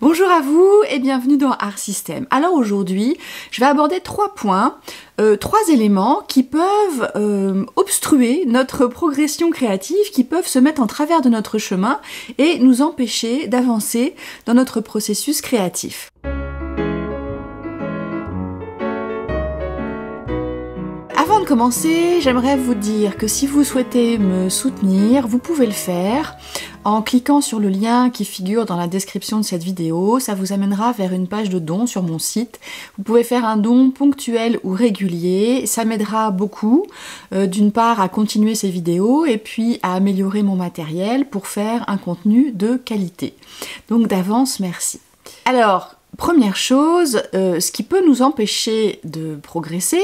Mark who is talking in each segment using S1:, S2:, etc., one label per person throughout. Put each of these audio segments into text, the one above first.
S1: Bonjour à vous et bienvenue dans Art System. Alors aujourd'hui, je vais aborder 3 points, 3 éléments qui peuvent obstruer notre progression créative, qui peuvent se mettre en travers de notre chemin et nous empêcher d'avancer dans notre processus créatif. Avant de commencer, j'aimerais vous dire que si vous souhaitez me soutenir, vous pouvez le faire en cliquant sur le lien qui figure dans la description de cette vidéo. Ça vous amènera vers une page de dons sur mon site. Vous pouvez faire un don ponctuel ou régulier. Ça m'aidera beaucoup, d'une part à continuer ces vidéos et puis à améliorer mon matériel pour faire un contenu de qualité. Donc d'avance, merci. Alors, première chose, ce qui peut nous empêcher de progresser,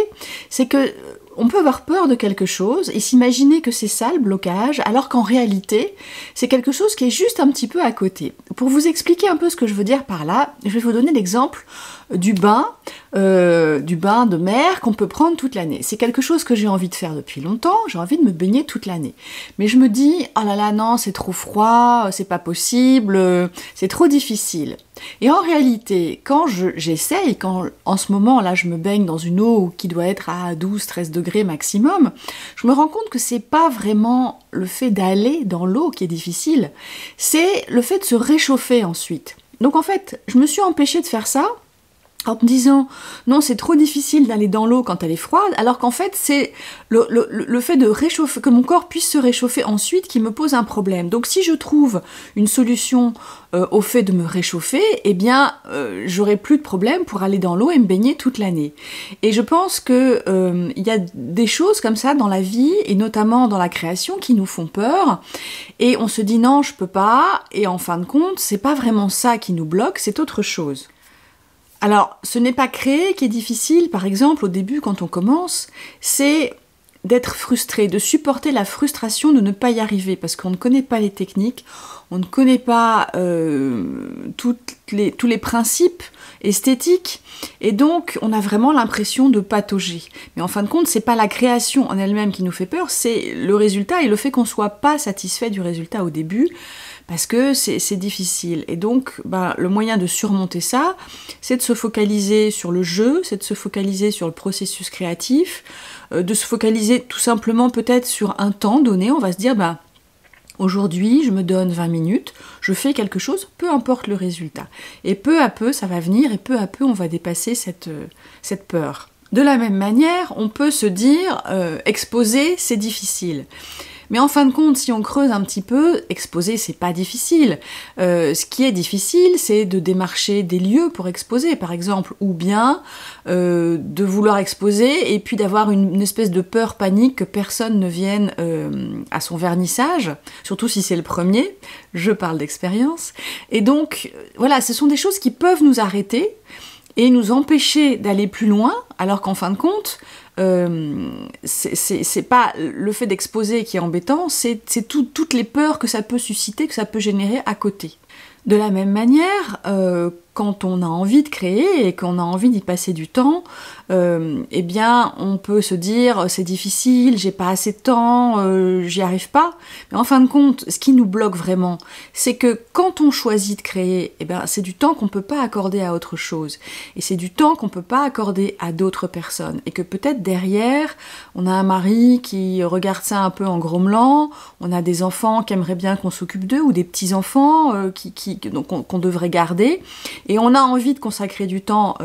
S1: c'est que on peut avoir peur de quelque chose et s'imaginer que c'est ça le blocage, alors qu'en réalité, c'est quelque chose qui est juste un petit peu à côté. Pour vous expliquer un peu ce que je veux dire par là, je vais vous donner l'exemple du bain de mer qu'on peut prendre toute l'année. C'est quelque chose que j'ai envie de faire depuis longtemps, j'ai envie de me baigner toute l'année. Mais je me dis, oh là là, non, c'est trop froid, c'est pas possible, c'est trop difficile. Et en réalité, quand j'essaye, quand en ce moment là je me baigne dans une eau qui doit être à 12-13 degrés maximum, je me rends compte que c'est pas vraiment le fait d'aller dans l'eau qui est difficile, c'est le fait de se réchauffer ensuite. Donc en fait, je me suis empêchée de faire ça en me disant non, c'est trop difficile d'aller dans l'eau quand elle est froide, alors qu'en fait c'est le fait de réchauffer, que mon corps puisse se réchauffer ensuite qui me pose un problème. Donc si je trouve une solution au fait de me réchauffer, eh bien j'aurai plus de problème pour aller dans l'eau et me baigner toute l'année. Et je pense que il y a des choses comme ça dans la vie et notamment dans la création qui nous font peur et on se dit non, je peux pas, et en fin de compte c'est pas vraiment ça qui nous bloque, c'est autre chose. Alors, ce n'est pas créer qui est difficile, par exemple, au début, quand on commence, c'est d'être frustré, de supporter la frustration de ne pas y arriver, parce qu'on ne connaît pas les techniques, on ne connaît pas tous les principes esthétiques, et donc on a vraiment l'impression de patauger. Mais en fin de compte, c'est pas la création en elle-même qui nous fait peur, c'est le résultat et le fait qu'on soit pas satisfait du résultat au début, parce que c'est difficile. Et donc, le moyen de surmonter ça, c'est de se focaliser sur le jeu, c'est de se focaliser sur le processus créatif, de se focaliser tout simplement peut-être sur un temps donné. On va se dire, aujourd'hui, je me donne 20 minutes, je fais quelque chose, peu importe le résultat. Et peu à peu, ça va venir, et peu à peu, on va dépasser cette peur. De la même manière, on peut se dire, exposer, c'est difficile. Mais en fin de compte, si on creuse un petit peu, exposer, c'est pas difficile. Ce qui est difficile, c'est de démarcher des lieux pour exposer, par exemple, ou bien de vouloir exposer et puis d'avoir une espèce de peur, panique que personne ne vienne à son vernissage, surtout si c'est le premier, je parle d'expérience. Et donc, voilà, ce sont des choses qui peuvent nous arrêter et nous empêcher d'aller plus loin, alors qu'en fin de compte, c'est pas le fait d'exposer qui est embêtant, c'est toutes les peurs que ça peut susciter, que ça peut générer à côté. De la même manière, quand on a envie de créer et qu'on a envie d'y passer du temps, eh bien on peut se dire c'est difficile, j'ai pas assez de temps, j'y arrive pas. Mais en fin de compte, ce qui nous bloque vraiment, c'est que quand on choisit de créer, eh ben c'est du temps qu'on peut pas accorder à autre chose. Et c'est du temps qu'on peut pas accorder à d'autres personnes. Et que peut-être derrière, on a un mari qui regarde ça un peu en grommelant, on a des enfants qui aimeraient bien qu'on s'occupe d'eux, ou des petits-enfants qu'on devrait garder. Et on a envie de consacrer du temps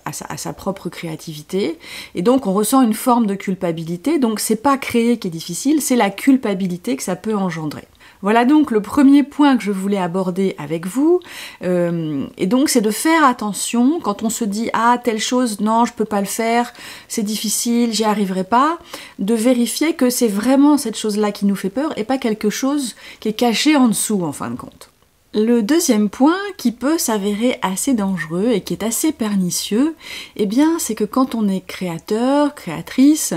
S1: à sa propre créativité, et donc on ressent une forme de culpabilité. Donc c'est pas créer qui est difficile, c'est la culpabilité que ça peut engendrer. Voilà donc le premier point que je voulais aborder avec vous, et donc c'est de faire attention quand on se dit « Ah, telle chose, non, je peux pas le faire, c'est difficile, j'y arriverai pas », de vérifier que c'est vraiment cette chose-là qui nous fait peur et pas quelque chose qui est caché en dessous en fin de compte. Le deuxième point qui peut s'avérer assez dangereux et qui est assez pernicieux, eh bien c'est que quand on est créateur, créatrice,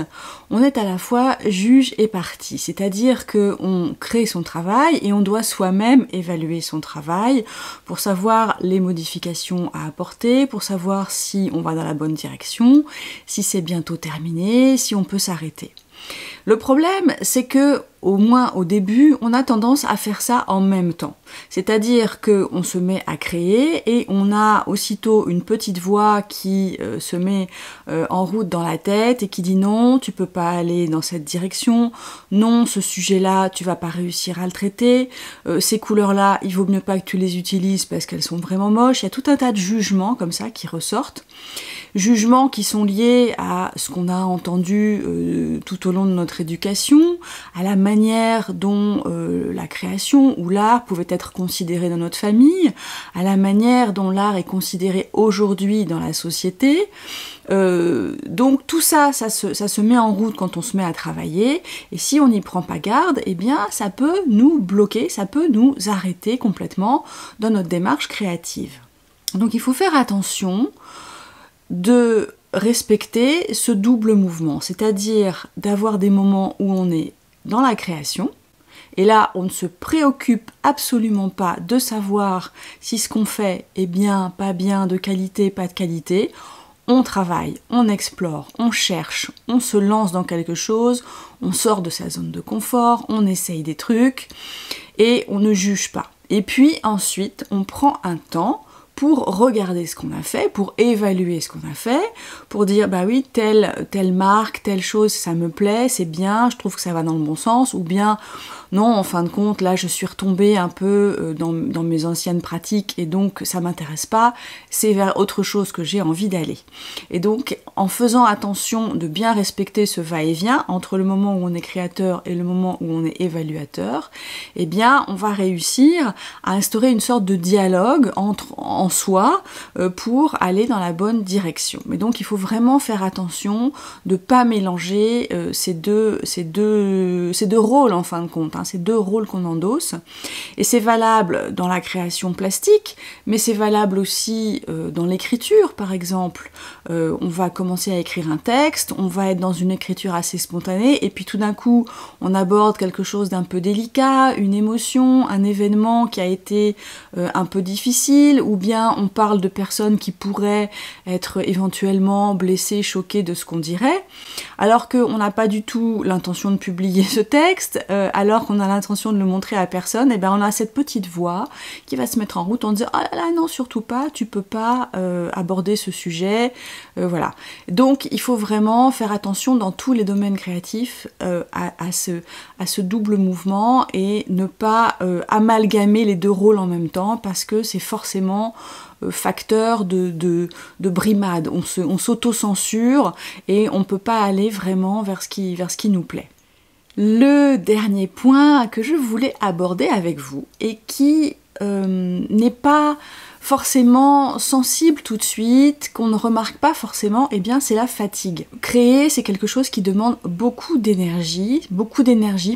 S1: on est à la fois juge et partie. C'est-à-dire qu'on crée son travail et on doit soi-même évaluer son travail pour savoir les modifications à apporter, pour savoir si on va dans la bonne direction, si c'est bientôt terminé, si on peut s'arrêter. Le problème, c'est que, au moins au début, on a tendance à faire ça en même temps. C'est-à-dire qu'on se met à créer et on a aussitôt une petite voix qui se met en route dans la tête et qui dit non, tu peux pas aller dans cette direction, non, ce sujet-là, tu vas pas réussir à le traiter, ces couleurs-là, il vaut mieux pas que tu les utilises parce qu'elles sont vraiment moches. Il y a tout un tas de jugements comme ça qui ressortent. Jugements qui sont liés à ce qu'on a entendu tout au long de notre éducation, à la manière dont la création ou l'art pouvait être considéré dans notre famille, à la manière dont l'art est considéré aujourd'hui dans la société. Donc tout ça, ça se met en route quand on se met à travailler, et si on n'y prend pas garde, eh bien ça peut nous bloquer, ça peut nous arrêter complètement dans notre démarche créative. Donc il faut faire attention de respecter ce double mouvement, c'est-à-dire d'avoir des moments où on est dans la création, et là on ne se préoccupe absolument pas de savoir si ce qu'on fait est bien, pas bien, de qualité, pas de qualité. On travaille, on explore, on cherche, on se lance dans quelque chose, on sort de sa zone de confort, on essaye des trucs, et on ne juge pas. Et puis ensuite, on prend un temps pour regarder ce qu'on a fait, pour évaluer ce qu'on a fait, pour dire bah oui, telle marque, telle chose, ça me plaît, c'est bien, je trouve que ça va dans le bon sens, ou bien non, en fin de compte, là je suis retombée un peu dans mes anciennes pratiques et donc ça m'intéresse pas, c'est vers autre chose que j'ai envie d'aller. Et donc en faisant attention de bien respecter ce va-et-vient entre le moment où on est créateur et le moment où on est évaluateur, eh bien on va réussir à instaurer une sorte de dialogue en soi pour aller dans la bonne direction. Mais donc il faut vraiment faire attention de ne pas mélanger ces deux rôles en fin de compte, hein, ces deux rôles qu'on endosse. Et c'est valable dans la création plastique, mais c'est valable aussi dans l'écriture par exemple. On va commencer à écrire un texte, on va être dans une écriture assez spontanée, et puis tout d'un coup on aborde quelque chose d'un peu délicat, une émotion, un événement qui a été un peu difficile, ou bien on parle de personnes qui pourraient être éventuellement blessées, choquées de ce qu'on dirait, alors qu'on n'a pas du tout l'intention de publier ce texte, alors qu'on a l'intention de le montrer à personne, et bien on a cette petite voix qui va se mettre en route en disant « Ah là là, non, surtout pas, tu peux pas aborder ce sujet. » Voilà. Donc il faut vraiment faire attention dans tous les domaines créatifs à ce double mouvement et ne pas amalgamer les deux rôles en même temps, parce que c'est forcément facteur de brimade. On s'auto-censure et on ne peut pas aller vraiment vers ce qui nous plaît. Le dernier point que je voulais aborder avec vous et qui n'est pas forcément sensible tout de suite, qu'on ne remarque pas forcément, eh bien c'est la fatigue. Créer, c'est quelque chose qui demande beaucoup d'énergie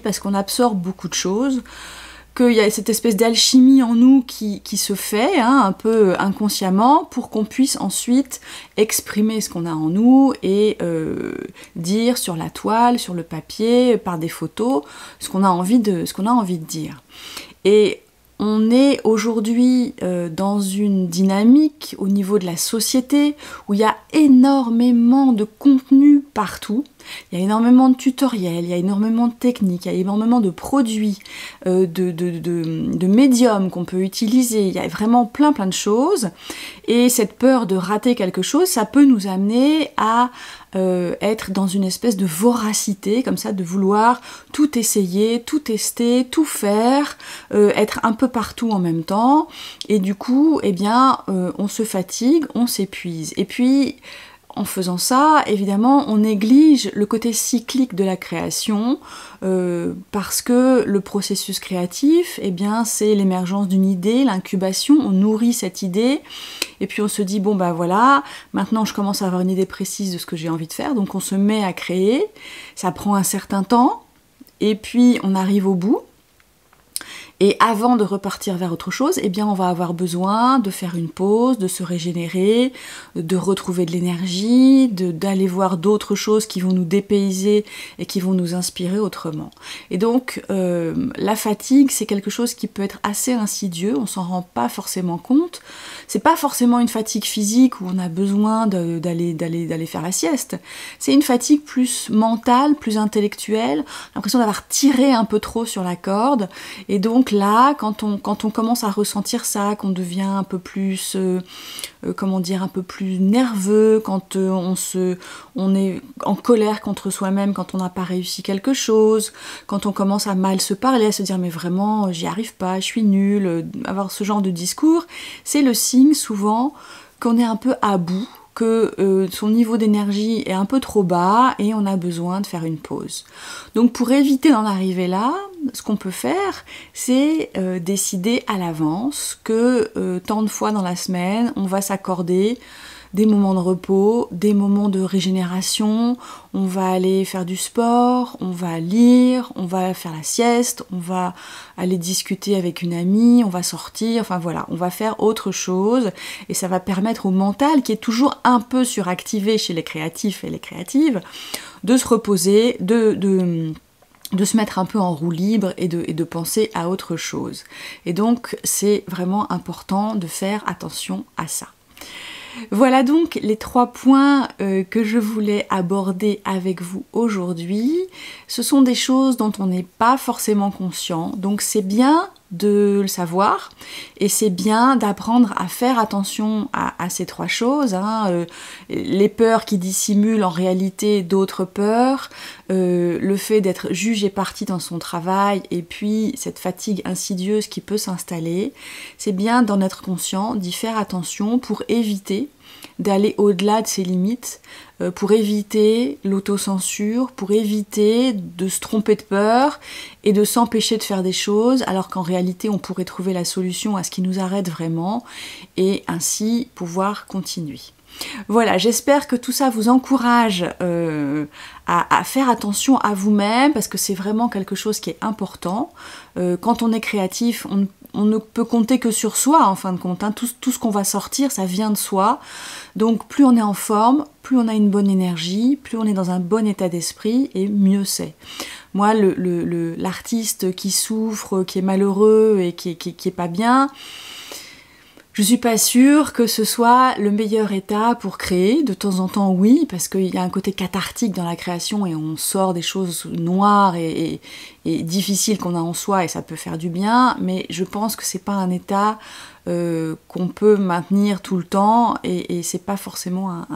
S1: parce qu'on absorbe beaucoup de choses, qu'il y a cette espèce d'alchimie en nous qui se fait, hein, un peu inconsciemment, pour qu'on puisse ensuite exprimer ce qu'on a en nous et dire sur la toile, sur le papier, par des photos, ce qu'on a envie de dire. Et on est aujourd'hui dans une dynamique au niveau de la société où il y a énormément de contenu partout. Il y a énormément de tutoriels, il y a énormément de techniques, il y a énormément de produits, de médiums qu'on peut utiliser, il y a vraiment plein de choses. Et cette peur de rater quelque chose, ça peut nous amener à être dans une espèce de voracité, comme ça, de vouloir tout essayer, tout tester, tout faire, être un peu partout en même temps. Et du coup, eh bien, on se fatigue, on s'épuise. Et puis, en faisant ça, évidemment, on néglige le côté cyclique de la création parce que le processus créatif, eh bien, c'est l'émergence d'une idée, l'incubation, on nourrit cette idée et puis on se dit, bon bah voilà, maintenant je commence à avoir une idée précise de ce que j'ai envie de faire, donc on se met à créer, ça prend un certain temps et puis on arrive au bout. Et avant de repartir vers autre chose, eh bien on va avoir besoin de faire une pause, de se régénérer, de retrouver de l'énergie, d'aller voir d'autres choses qui vont nous dépayser et qui vont nous inspirer autrement. Et donc la fatigue, c'est quelque chose qui peut être assez insidieux, on s'en rend pas forcément compte. C'est pas forcément une fatigue physique où on a besoin d'aller faire la sieste. C'est une fatigue plus mentale, plus intellectuelle, l'impression d'avoir tiré un peu trop sur la corde. Et donc là, quand on commence à ressentir ça, qu'on devient un peu plus, comment dire, un peu plus nerveux, quand on est en colère contre soi-même, quand on n'a pas réussi quelque chose, quand on commence à mal se parler, à se dire mais vraiment j'y arrive pas, je suis nulle, avoir ce genre de discours, c'est le signe souvent qu'on est un peu à bout, que son niveau d'énergie est un peu trop bas et on a besoin de faire une pause. Donc pour éviter d'en arriver là, ce qu'on peut faire, c'est décider à l'avance que tant de fois dans la semaine, on va s'accorder des moments de repos, des moments de régénération, on va aller faire du sport, on va lire, on va faire la sieste, on va aller discuter avec une amie, on va sortir, enfin voilà, on va faire autre chose et ça va permettre au mental, qui est toujours un peu suractivé chez les créatifs et les créatives, de se reposer, de se mettre un peu en roue libre et de penser à autre chose. Et donc c'est vraiment important de faire attention à ça. Voilà donc les 3 points que je voulais aborder avec vous aujourd'hui. Ce sont des choses dont on n'est pas forcément conscient, donc c'est bien de le savoir et c'est bien d'apprendre à faire attention à ces 3 choses, hein. Les peurs qui dissimulent en réalité d'autres peurs, le fait d'être jugé parti dans son travail et puis cette fatigue insidieuse qui peut s'installer. C'est bien d'en être conscient, d'y faire attention pour éviter d'aller au-delà de ses limites, pour éviter l'autocensure, pour éviter de se tromper de peur et de s'empêcher de faire des choses alors qu'en réalité on pourrait trouver la solution à ce qui nous arrête vraiment et ainsi pouvoir continuer. Voilà, j'espère que tout ça vous encourage à faire attention à vous-même parce que c'est vraiment quelque chose qui est important. Quand on est créatif, on ne peut compter que sur soi en fin de compte, hein. Tout ce qu'on va sortir, ça vient de soi. Donc plus on est en forme, plus on a une bonne énergie, plus on est dans un bon état d'esprit et mieux c'est. Moi, l'artiste qui souffre, qui est malheureux et qui est pas bien, je suis pas sûre que ce soit le meilleur état pour créer. De temps en temps, oui, parce qu'il y a un côté cathartique dans la création et on sort des choses noires et difficiles qu'on a en soi et ça peut faire du bien, mais je pense que c'est pas un état qu'on peut maintenir tout le temps et c'est pas forcément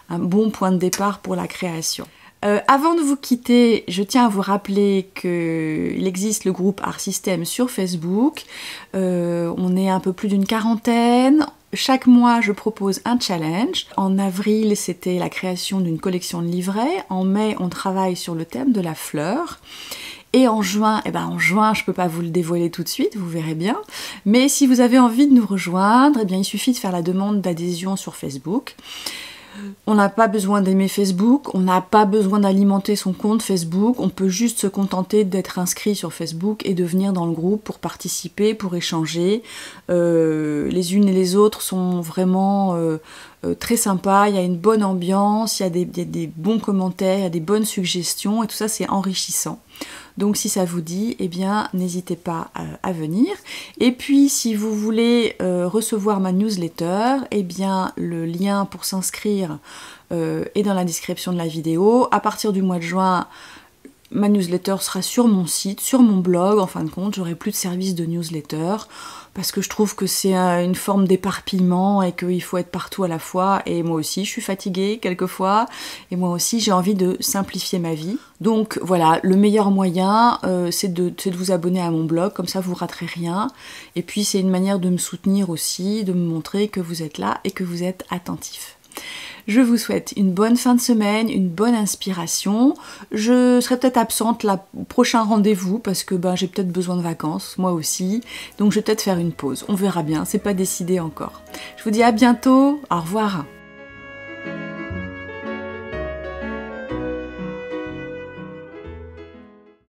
S1: un bon point de départ pour la création. Avant de vous quitter, je tiens à vous rappeler qu'il existe le groupe Art System sur Facebook. On est un peu plus d'une 40aine. Chaque mois, je propose un challenge. En avril, c'était la création d'une collection de livrets. En mai, on travaille sur le thème de la fleur. Et en juin, je peux pas vous le dévoiler tout de suite, vous verrez bien. Mais si vous avez envie de nous rejoindre, il suffit de faire la demande d'adhésion sur Facebook. On n'a pas besoin d'aimer Facebook, on n'a pas besoin d'alimenter son compte Facebook, on peut juste se contenter d'être inscrit sur Facebook et de venir dans le groupe pour participer, pour échanger. Les unes et les autres sont vraiment très sympas, il y a une bonne ambiance, il y a des bons commentaires, il y a des bonnes suggestions et tout ça c'est enrichissant. Donc si ça vous dit, n'hésitez pas à venir. Et puis si vous voulez recevoir ma newsletter, le lien pour s'inscrire est dans la description de la vidéo. À partir du mois de juin, ma newsletter sera sur mon site, sur mon blog, en fin de compte, j'aurai plus de service de newsletter parce que je trouve que c'est une forme d'éparpillement et qu'il faut être partout à la fois et moi aussi je suis fatiguée quelquefois et moi aussi j'ai envie de simplifier ma vie. Donc voilà, le meilleur moyen c'est de vous abonner à mon blog, comme ça vous raterez rien et puis c'est une manière de me soutenir aussi, de me montrer que vous êtes là et que vous êtes attentif. Je vous souhaite une bonne fin de semaine, une bonne inspiration. Je serai peut-être absente au prochain rendez-vous parce que j'ai peut-être besoin de vacances, moi aussi. Donc je vais peut-être faire une pause. On verra bien, c'est pas décidé encore. Je vous dis à bientôt, au revoir.